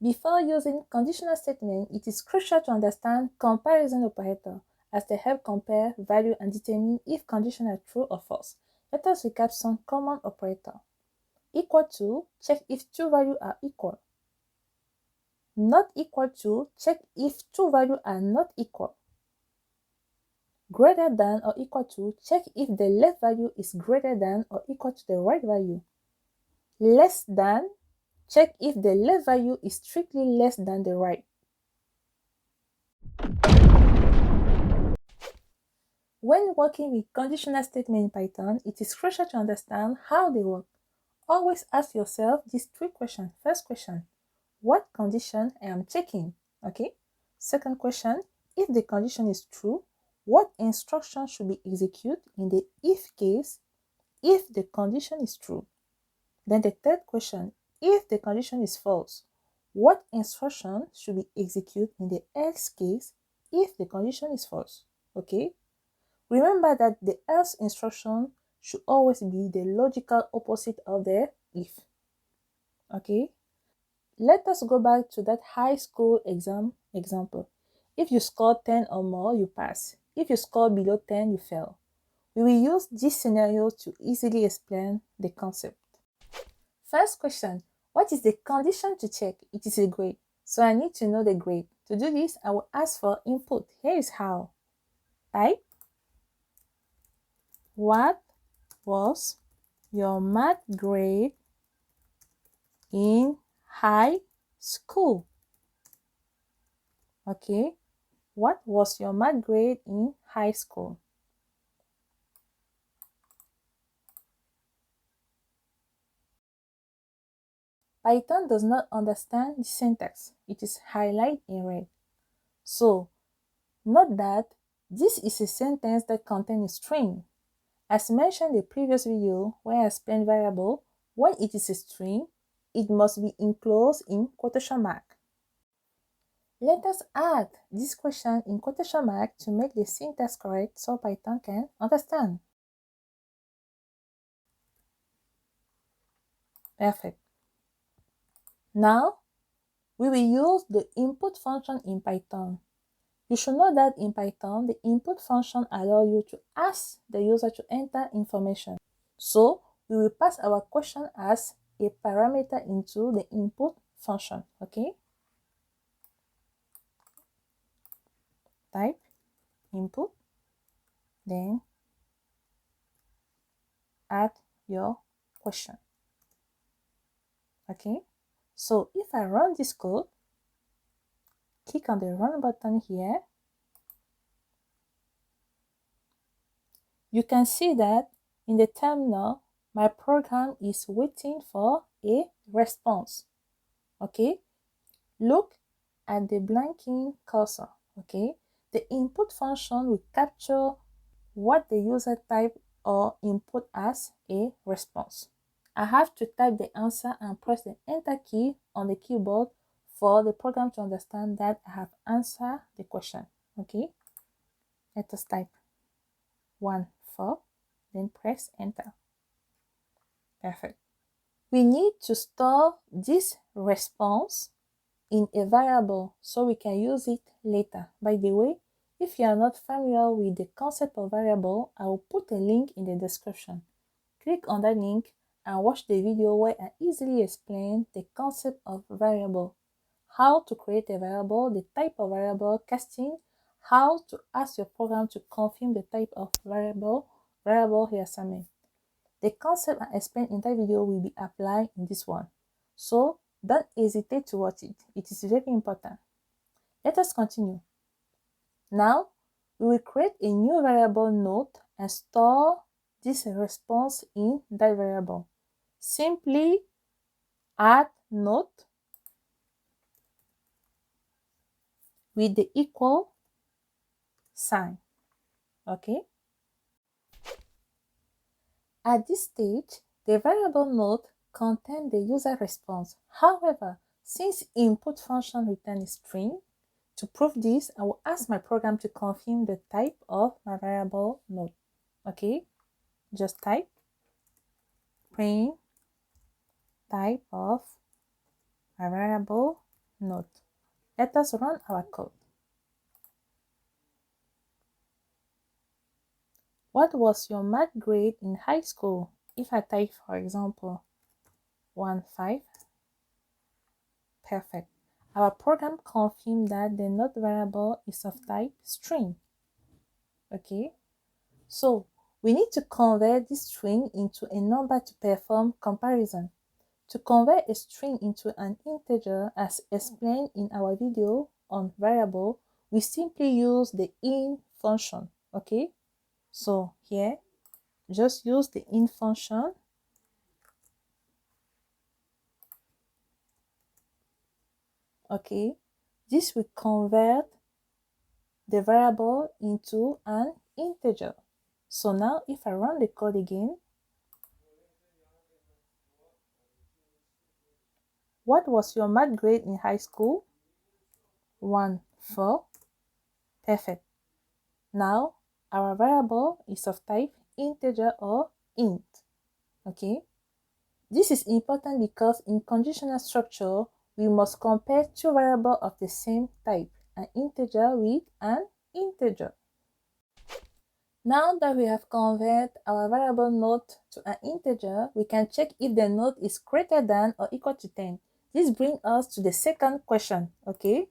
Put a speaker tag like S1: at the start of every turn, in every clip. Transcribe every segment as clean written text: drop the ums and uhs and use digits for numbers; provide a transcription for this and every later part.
S1: Before using conditional statement, it is crucial to understand comparison operator as they help compare value and determine if conditions are true or false. Let us recap some common operator. Equal to, check if two values are equal. Not equal to, check if two values are not equal. Greater than or equal to, check if the left value is greater than or equal to the right value. Less than, check if the left value is strictly less than the right. When working with conditional statement in Python, it is crucial to understand how they work. Always ask yourself these three questions. First question, what condition I am checking? Okay. Second question, if the condition is true, what instruction should be executed in the if case if the condition is true? Then the third question, if the condition is false, what instruction should be executed in the else case if the condition is false? Okay. Remember that the else instruction should always be the logical opposite of the if. Okay. Let us go back to that high school exam example. If you score 10 or more, you pass. If you score below 10, you fail. We will use this scenario to easily explain the concept. First question, what is the condition to check? It is a grade. So I need to know the grade. To do this, I will ask for input. Here is how. Type, what was your math grade in high school? Okay, what was your math grade in high school? Python does not understand the syntax. It is highlighted in red. So, note that this is a sentence that contains a string. As mentioned in the previous video where I explained variable, when it is a string, it must be enclosed in quotation mark. Let us add this question in quotation mark to make the syntax correct so Python can understand. Perfect. Now, we will use the input function in Python. You should know that in Python, the input function allows you to ask the user to enter information. So, we will pass our question as a parameter into the input function, okay? Type input, then add your question, okay? So, if I run this code, click on the run button here, you can see that in the terminal, my program is waiting for a response, okay? Look at the blinking cursor, okay? The input function will capture what the user type or input as a response. I have to type the answer and press the enter key on the keyboard for the program to understand that I have answered the question, okay? Let us type 1, 4, then press enter. Perfect. We need to store this response in a variable so we can use it later. By the way, if you are not familiar with the concept of variable, I will put a link in the description. Click on that link and watch the video where I easily explain the concept of variable, how to create a variable, the type of variable, casting, how to ask your program to confirm the type of variable reassignment. The concept I explained in that video will be applied in this one. So don't hesitate to watch it. It is very important. Let us continue. Now, we will create a new variable node and store this response in that variable. Simply add node with the equal sign. Okay? At this stage, the variable node contains the user response. However, since input function returns a string, to prove this, I will ask my program to confirm the type of my variable node. Okay, just type print type of my variable note. Let us run our code. What was your math grade in high school? If I type, for example, 1.5, perfect. Our program confirmed that the note variable is of type string. Okay, so we need to convert this string into a number to perform comparison. To convert a string into an integer, as explained in our video on variable, we simply use the in function. Okay, so here, just use the in function. Okay, this will convert the variable into an integer. So now if I run the code again, what was your math grade in high school? 1.4, perfect. Now our variable is of type integer or int. Okay, this is important because in conditional structure, we must compare two variables of the same type, an integer with an integer. Now that we have converted our variable note to an integer, we can check if the note is greater than or equal to 10. This brings us to the second question, okay?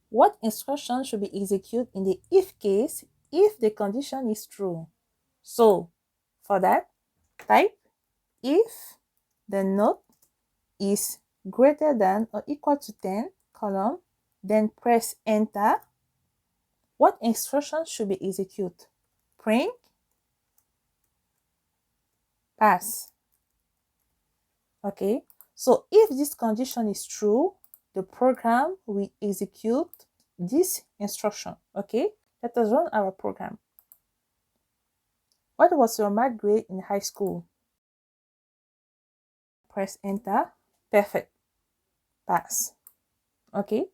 S1: What instruction should be executed in the if case if the condition is true? So, for that, type if the note is greater than or equal to 10, column, then press enter. What instruction should be executed? Print, pass. Okay, so if this condition is true, the program will execute this instruction. Okay, let us run our program. What was your math grade in high school? Press enter. Perfect. Pass. Okay,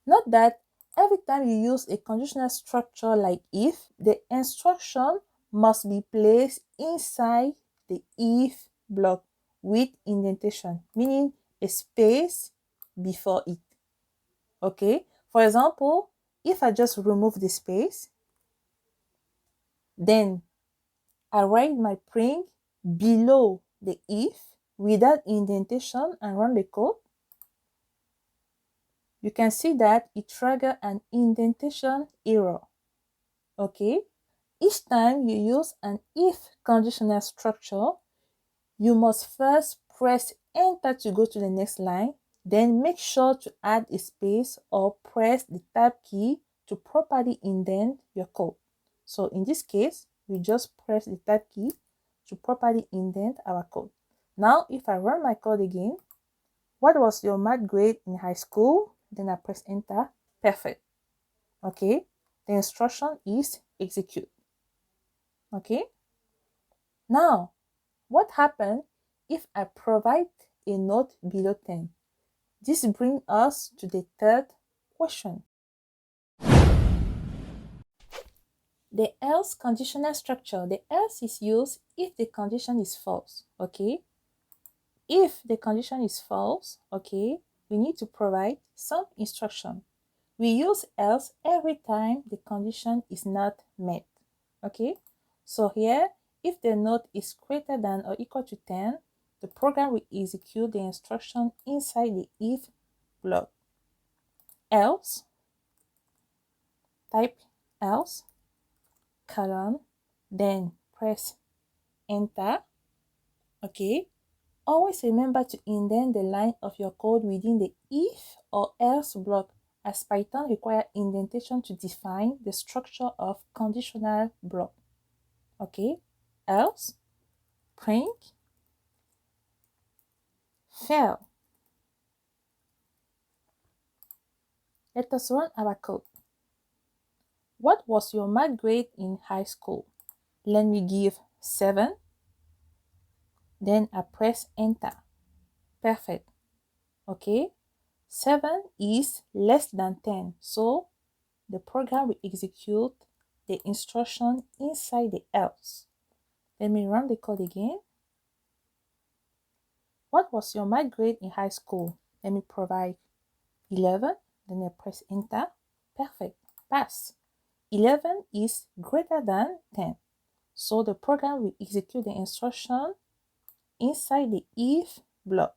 S1: note that every time you use a conditional structure like if, the instruction must be placed inside the if block with indentation, meaning a space before it. Okay, for example, if I just remove the space, then I write my print below the if without indentation and run the code, you can see that it triggers an indentation error. Okay, each time you use an if conditional structure, you must first press enter to go to the next line, then make sure to add a space or press the tab key to properly indent your code. So in this case, we just press the tab key to properly indent our code. Now, if I run my code again, what was your math grade in high school? Then I press enter. Perfect. Okay, the instruction is execute. Okay, now what happens if I provide a note below 10? This brings us to the third question. The else conditional structure. The else is used if the condition is false. Okay, if the condition is false, okay, we need to provide some instruction. We use else every time the condition is not met. Okay, so here, if the note is greater than or equal to 10, the program will execute the instruction inside the if block. Else, type else, colon, then press enter. Okay, always remember to indent the line of your code within the if or else block, as Python requires indentation to define the structure of conditional block. Okay, else, print, fail. Let us run our code. What was your math grade in high school? Let me give 7. Then I press enter. Perfect. Okay, 7 is less than 10, so the program will execute the instruction inside the else. Let me run the code again. What was your math grade in high school? Let me provide 11. Then I press enter. Perfect. Pass. 11 is greater than 10. So the program will execute the instruction inside the if block.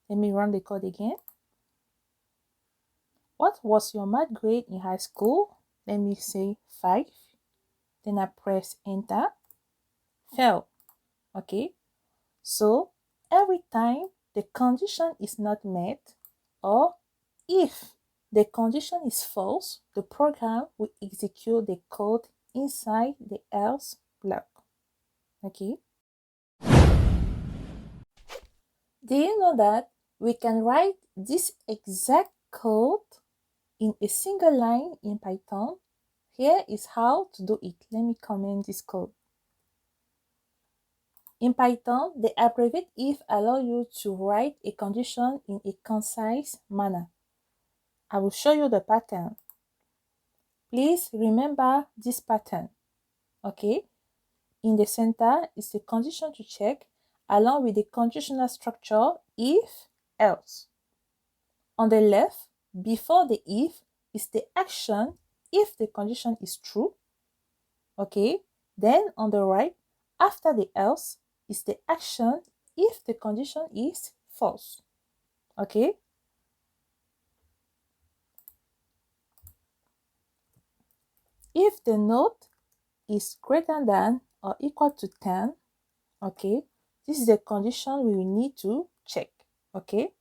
S1: Let me run the code again. What was your math grade in high school? Let me say 5. Then I press enter. Fail. Okay. So every time the condition is not met, or if the condition is false, the program will execute the code inside the else block. Okay. Do you know that we can write this exact code in a single line in Python? Here is how to do it. Let me comment this code. In Python, the abbreviate if allows you to write a condition in a concise manner. I will show you the pattern. Please remember this pattern. Okay? In the center is the condition to check along with the conditional structure if, else. On the left, before the if, is the action if the condition is true. Okay? Then on the right, after the else, is the action if the condition is false. Okay? If the note is greater than or equal to 10, okay, this is the condition we will need to check. Okay?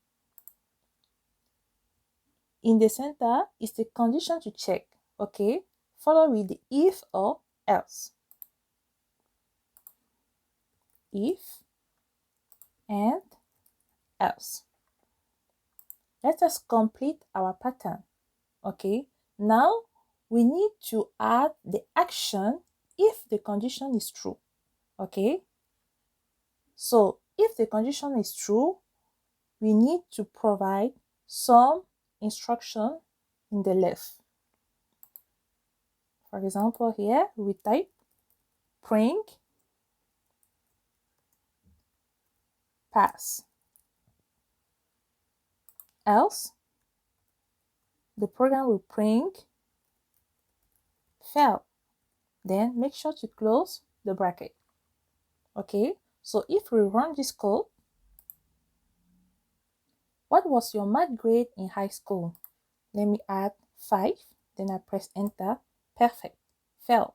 S1: In the center is the condition to check. Okay? Followed with the if or else. If and else. Let us complete our pattern. Okay, now we need to add the action if the condition is true. Okay, so if the condition is true, we need to provide some instruction in the left. For example, here we type print pass. Else, the program will print fail. Then make sure to close the bracket. Okay, so if we run this code, what was your math grade in high school? Let me add 5. Then I press enter. Perfect. Fail.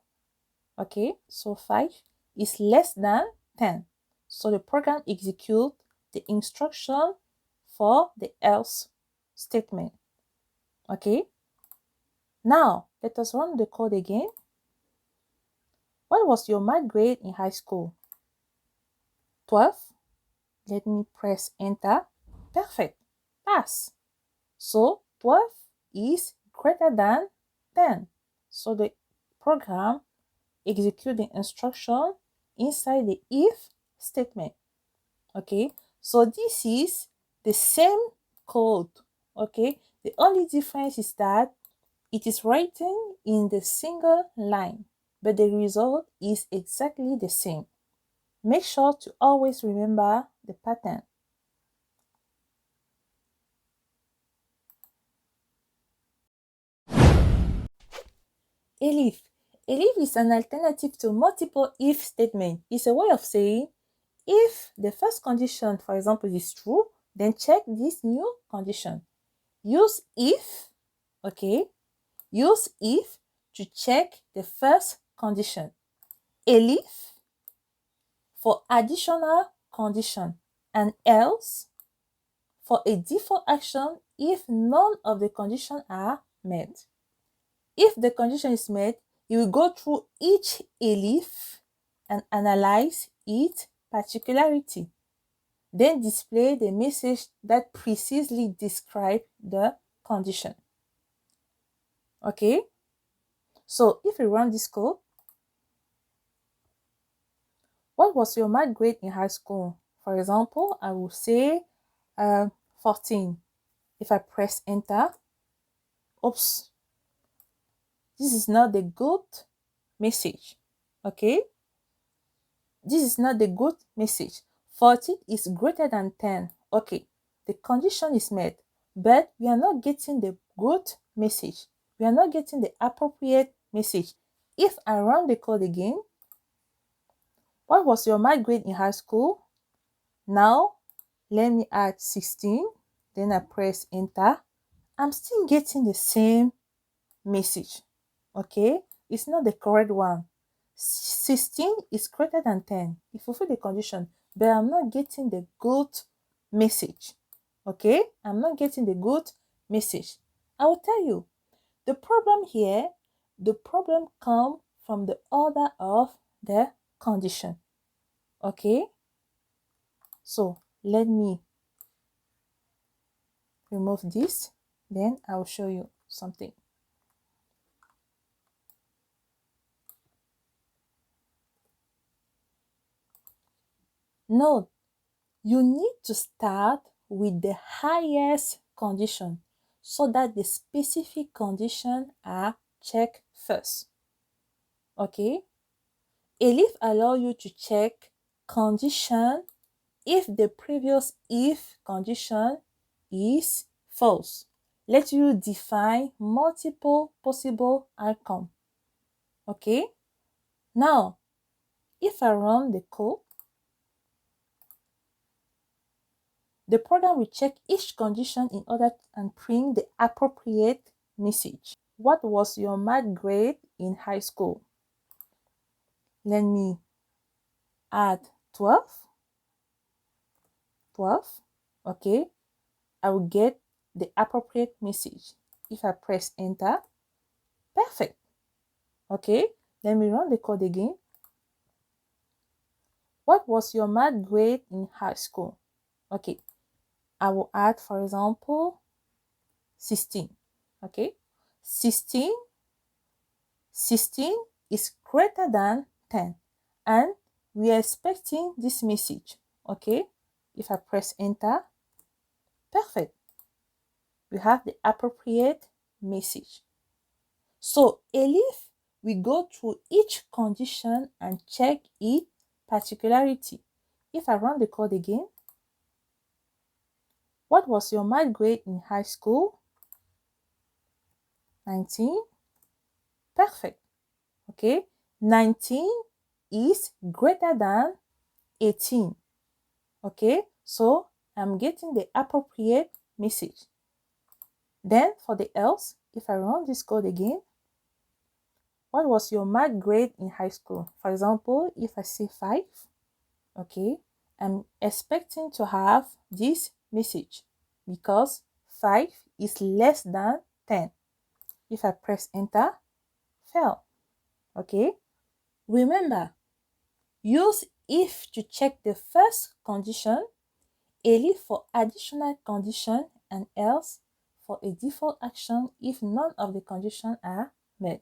S1: Okay, so 5 is less than 10. So the program executes the instruction for the else statement. Okay, now let us run the code again. What was your math grade in high school? 12. Let me press enter. Perfect. Pass. So 12 is greater than 10. So the program executes the instruction inside the if statement. Okay, so this is the same code. Okay, the only difference is that it is written in the single line, but the result is exactly the same. Make sure to always remember the pattern. Elif. Elif is an alternative to multiple if statement. It's a way of saying if the first condition, for example, is true, then check this new condition. Use if, okay? Use if to check the first condition. Elif for additional condition, and else for a default action if none of the conditions are met. If the condition is met, you will go through each Elif and analyze its particularity. Then display the message that precisely describes the condition. Okay? So if we run this code, what was your math grade in high school? For example, I will say 14. If I press enter, oops, this is not the good message. Okay? This is not the good message. 14 is greater than 10. Okay. the condition is met, but we are not getting the good message. We are not getting the appropriate message. If I run the code again, what was your math grade in high school? Now, let me add 16. Then I press enter. I'm still getting the same message. Okay, it's not the correct one. 16 is greater than 10. It fulfills the condition, but I'm not getting the good message. Okay, I'm not getting the good message. I will tell you, the problem here, the problem comes from the order of the condition. Okay, so let me remove this, then I will show you something. Note, you need to start with the highest condition so that the specific condition are checked first. Okay? Elif allow you to check condition if the previous if condition is false. Let you define multiple possible outcomes. Okay? Now, if I run the code, the program will check each condition in order and print the appropriate message. What was your math grade in high school? Let me add 12. 12. Okay. I will get the appropriate message. If I press enter, perfect. Okay. Let me run the code again. What was your math grade in high school? Okay. I will add, for example, 16. Okay. 16 is greater than 10, and we are expecting this message. Okay, if I press enter, perfect, we have the appropriate message. So Elif, we go through each condition and check its particularity. If I run the code again, what was your math grade in high school? 19. Perfect. Okay, 19 is greater than 18. Okay, so I'm getting the appropriate message. Then for the else, if I run this code again, what was your math grade in high school? For example, if I say 5, okay, I'm expecting to have this message because 5 is less than 10. If I press enter, fail. Okay, remember, use if to check the first condition, Elif for additional condition, and else for a default action if none of the conditions are met.